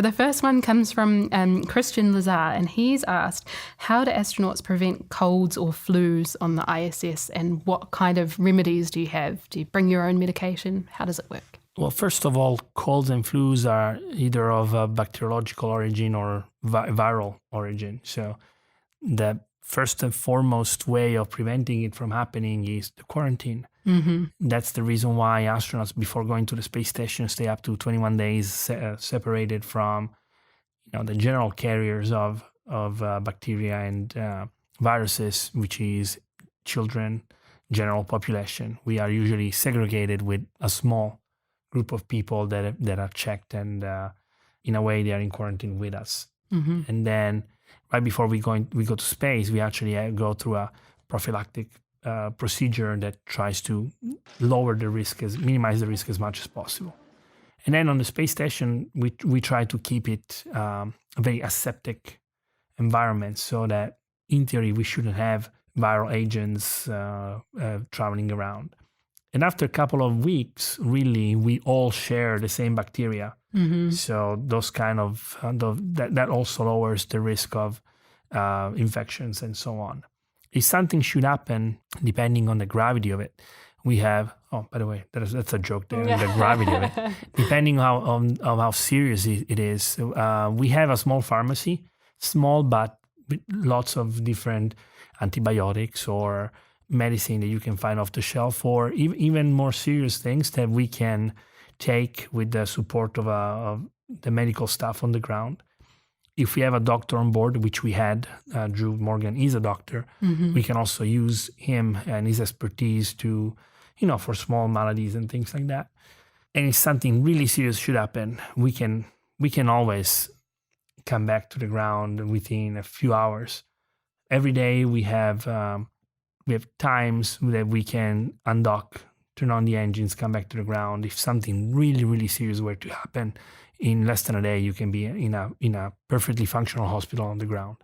The first one comes from Christian Lazar, and he's asked, how do astronauts prevent colds or flus on the ISS, and what kind of remedies do you have? Do you bring your own medication? How does it work? Well, first of all, colds and flus are either of a bacteriological origin or viral origin. So the first and foremost way of preventing it from happening is the quarantine. Mm-hmm. That's the reason why astronauts, before going to the space station, stay up to 21 days separated from, the general carriers of bacteria and viruses, which is children, general population. We are usually segregated with a small group of people that are checked, and in a way they are in quarantine with us. Mm-hmm. And then right before we go to space, we actually go through a prophylactic procedure that tries to minimize the risk as much as possible. And then on the space station, we try to keep it a very aseptic environment, so that in theory we shouldn't have viral agents traveling around. And after a couple of weeks, really, we all share the same bacteria. Mm-hmm. So those kind of that also lowers the risk of infections and so on. If something should happen, depending on the gravity of it, we have. Oh, by the way, that's a joke there. The gravity of it, depending on how serious it is, we have a small pharmacy, small but with lots of different antibiotics or medicine that you can find off the shelf, or even more serious things that we can take with the support of the medical staff on the ground. If we have a doctor on board, which we had, Drew Morgan is a doctor, Mm-hmm. we can also use him and his expertise to, for small maladies and things like that. And if something really serious should happen, we can always come back to the ground within a few hours. Every day we have times that we can undock, turn on the engines, come back to the ground. If something really, really serious were to happen, in less than a day, you can be in a perfectly functional hospital on the ground.